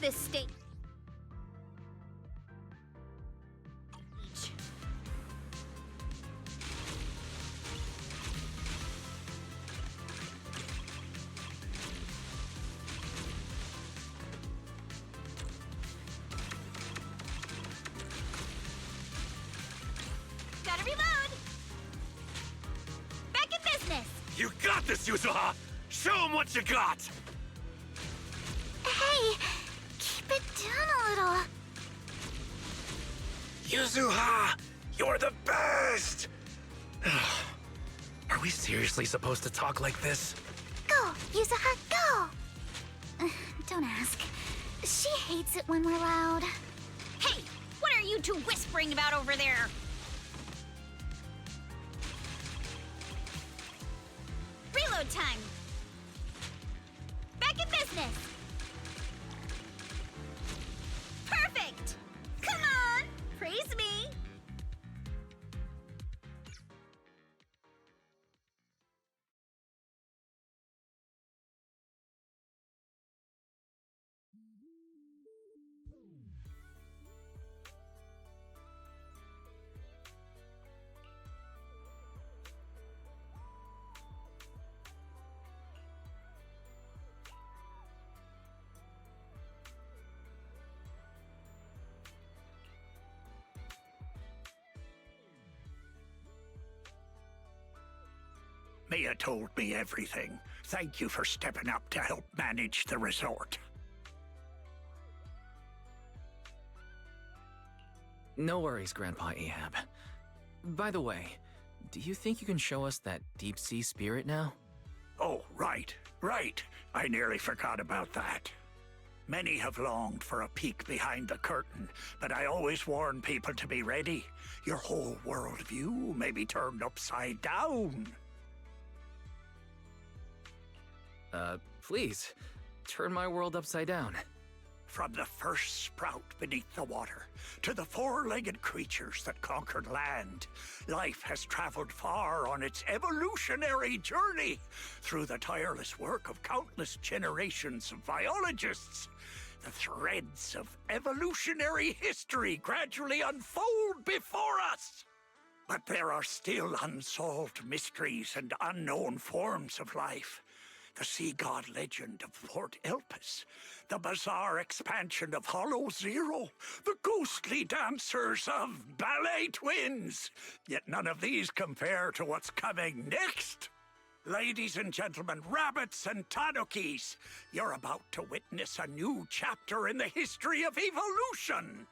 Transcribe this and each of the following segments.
this stage. Gotta reload! Back in business! You got this, Yuzuha! Show him what you got! Hey, keep it down a little. Yuzuha! You're the best! Are we seriously supposed to talk like this? Go, Yuzuha, go! Don't ask. She hates it when we're loud. Hey, what are you two whispering about over there? Reload time! Back in business! Perfect! Come on! Praise me! Mia told me everything. Thank you for stepping up to help manage the resort. No worries, Grandpa Ahab. By the way, do you think you can show us that deep-sea spirit now? Oh, right. I nearly forgot about that. Many have longed for a peek behind the curtain, but I always warn people to be ready. Your whole worldview may be turned upside down. Please, turn my world upside down. From the first sprout beneath the water to the four-legged creatures that conquered land, life has traveled far on its evolutionary journey through the tireless work of countless generations of biologists. The threads of evolutionary history gradually unfold before us. But there are still unsolved mysteries and unknown forms of life. The sea god legend of Port Elpis, the bizarre expansion of Hollow Zero, the ghostly dancers of Ballet Twins. Yet none of these compare to what's coming next. Ladies and gentlemen, rabbits and tanukis, you're about to witness a new chapter in the history of evolution.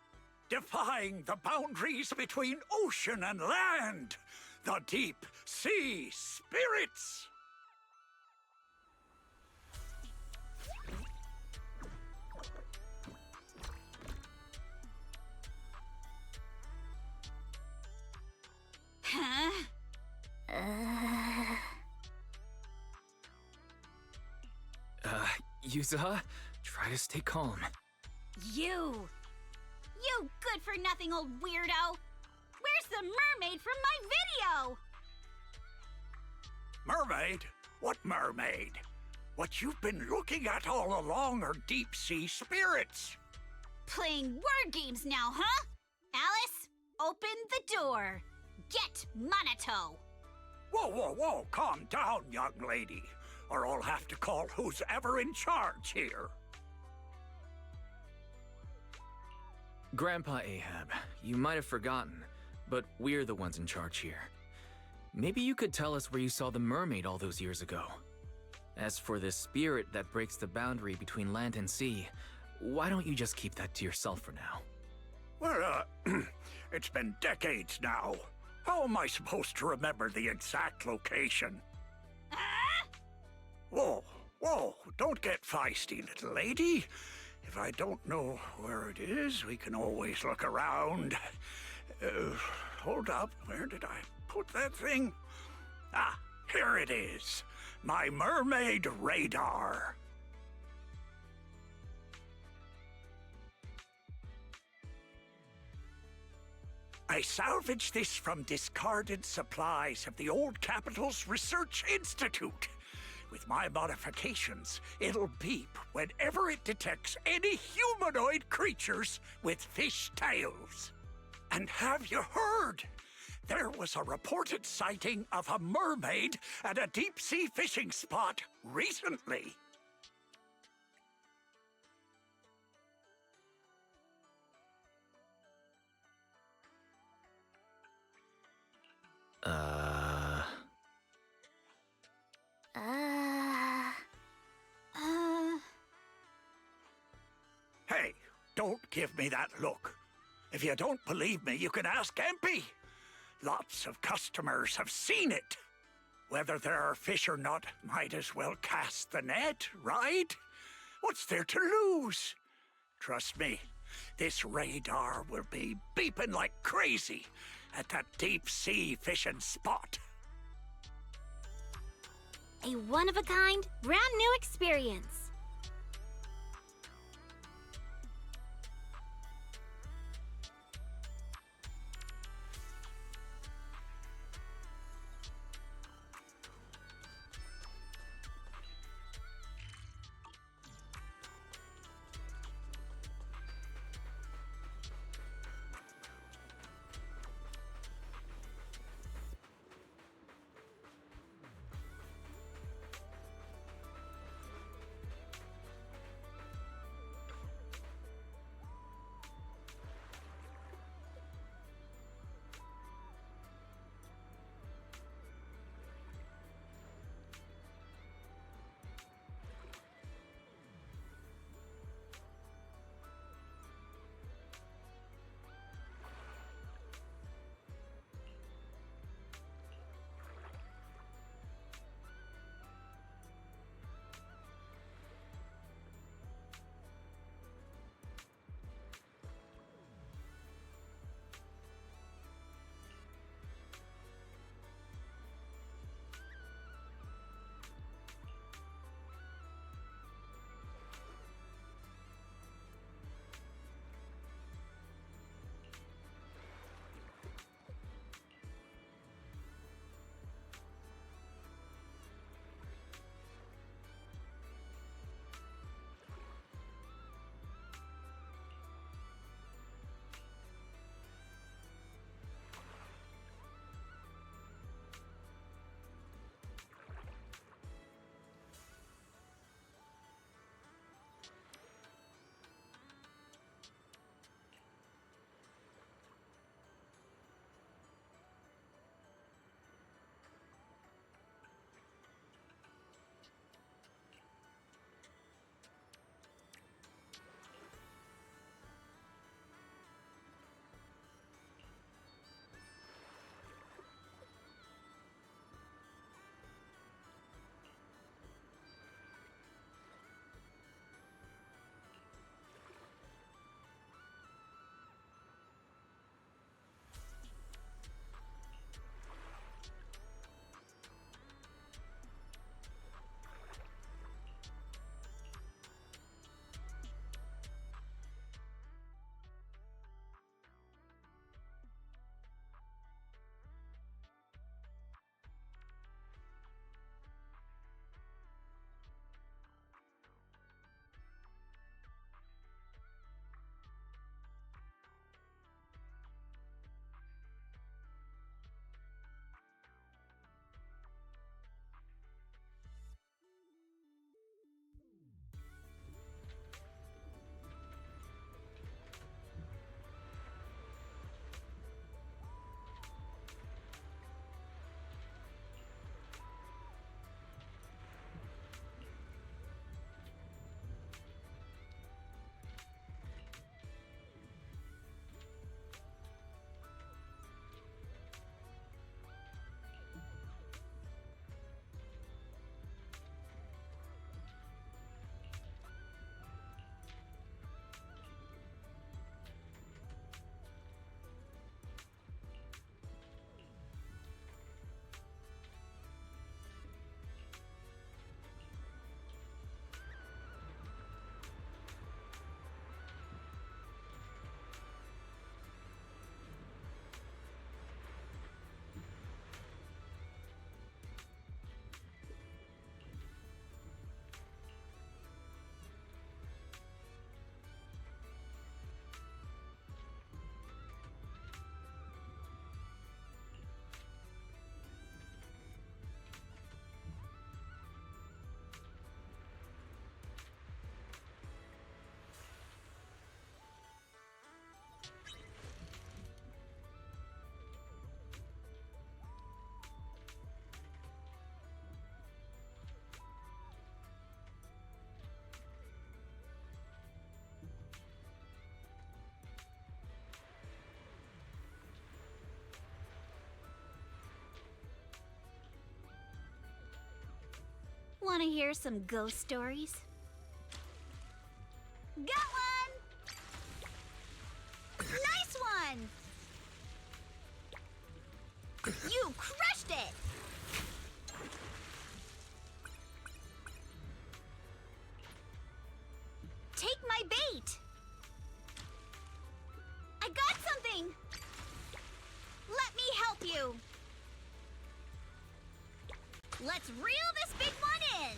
Defying the boundaries between ocean and land, the deep sea spirits. Huh? Yuzuha, try to stay calm. You good-for-nothing old weirdo! Where's the mermaid from my video? Mermaid? What mermaid? What you've been looking at all along are deep-sea spirits. Playing word games now, huh? Alice, open the door. Get Monato. Whoa, calm down, young lady, or I'll have to call who's ever in charge here. Grandpa Ahab, you might have forgotten, but we're the ones in charge here. Maybe you could tell us where you saw the mermaid all those years ago. As for the spirit that breaks the boundary between land and sea, why don't you just keep that to yourself for now? Well, it's been decades now. How am I supposed to remember the exact location? Whoa, don't get feisty, little lady. If I don't know where it is, we can always look around. Hold up, where did I put that thing? Ah, here it is. My mermaid radar. I salvaged this from discarded supplies of the Old Capital's Research Institute. With my modifications, it'll beep whenever it detects any humanoid creatures with fish tails. And have you heard? There was a reported sighting of a mermaid at a deep-sea fishing spot recently. Uh... Hey, don't give me that look. If you don't believe me, you can ask Empy. Lots of customers have seen it. Whether there are fish or not, might as well cast the net, right? What's there to lose? Trust me, this radar will be beeping like crazy at that deep-sea fishing spot. A one-of-a-kind, brand-new experience. Want to hear some ghost stories? Got one! Nice one! You crushed it! Take my bait! I got something! Let me help you! Let's reel this big one in!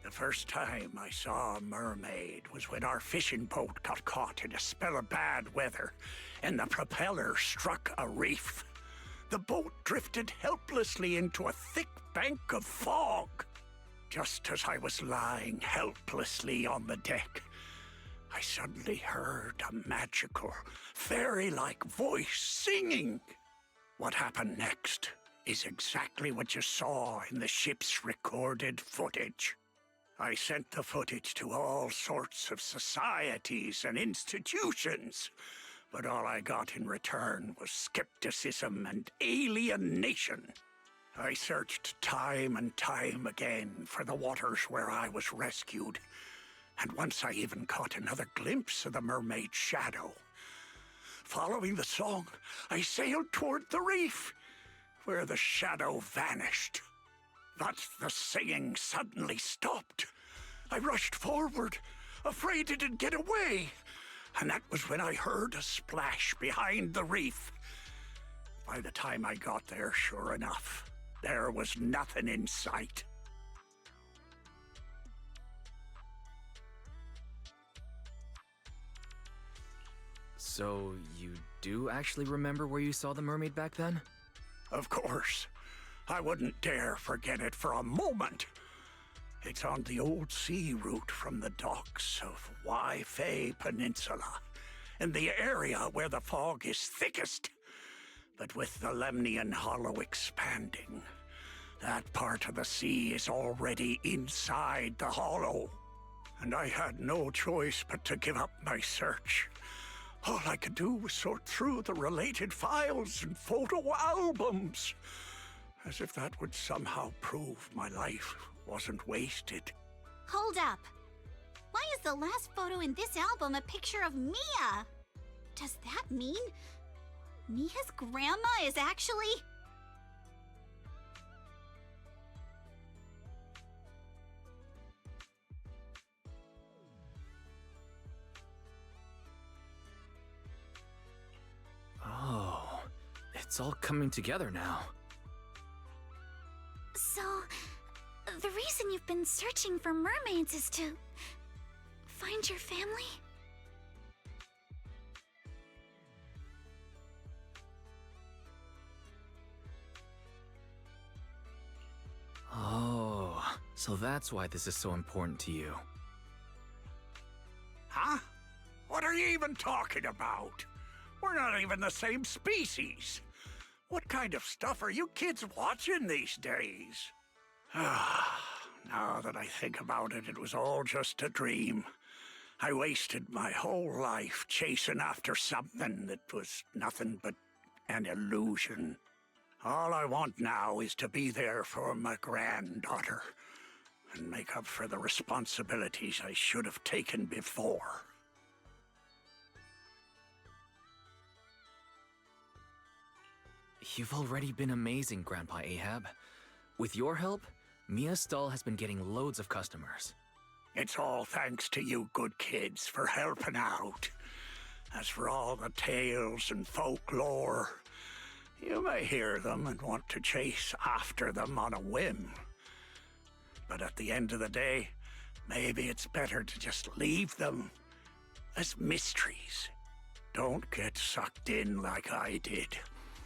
The first time I saw a mermaid was when our fishing boat got caught in a spell of bad weather and the propeller struck a reef. The boat drifted helplessly into a thick bank of fog. Just as I was lying helplessly on the deck, I suddenly heard a magical, fairy-like voice singing. What happened next is exactly what you saw in the ship's recorded footage. I sent the footage to all sorts of societies and institutions, but all I got in return was skepticism and alienation. I searched time and time again for the waters where I was rescued, and once I even caught another glimpse of the mermaid's shadow. Following the song, I sailed toward the reef, where the shadow vanished. But the singing suddenly stopped. I rushed forward, afraid it'd get away, and that was when I heard a splash behind the reef. By the time I got there, sure enough, there was nothing in sight. So, you do actually remember where you saw the mermaid back then? Of course. I wouldn't dare forget it for a moment. It's on the old sea route from the docks of Waifei Peninsula, in the area where the fog is thickest. But with the Lemnian Hollow expanding, that part of the sea is already inside the hollow. And I had no choice but to give up my search. All I could do was sort through the related files and photo albums. As if that would somehow prove my life wasn't wasted. Hold up. Why is the last photo in this album a picture of Mia? Does that mean Mia's grandma is actually... Oh, it's all coming together now. So, the reason you've been searching for mermaids is to find your family? Oh, so that's why this is so important to you. Huh? What are you even talking about? We're not even the same species. What kind of stuff are you kids watching these days? Now that I think about it, it was all just a dream. I wasted my whole life chasing after something that was nothing but an illusion. All I want now is to be there for my granddaughter and make up for the responsibilities I should have taken before. You've already been amazing, Grandpa Ahab. With your help, Mia's stall has been getting loads of customers. It's all thanks to you good kids for helping out. As for all the tales and folklore, you may hear them and want to chase after them on a whim. But at the end of the day, maybe it's better to just leave them as mysteries. Don't get sucked in like I did,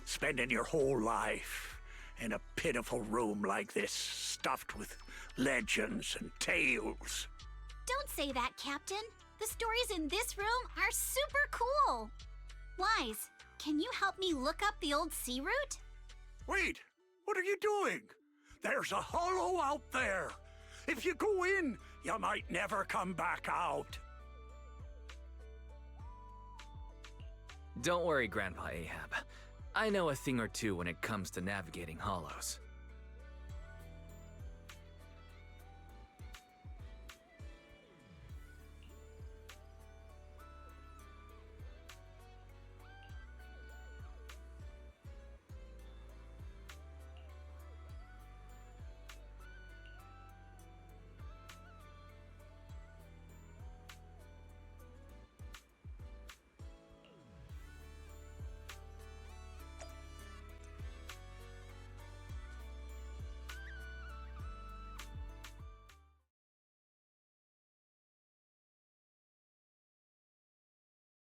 spending your whole life in a pitiful room like this, stuffed with legends and tales. Don't say that, Captain. The stories in this room are super cool. Wise, can you help me look up the old sea route? Wait, what are you doing? There's a hollow out there. If you go in, you might never come back out. Don't worry, Grandpa Ahab. I know a thing or two when it comes to navigating hollows.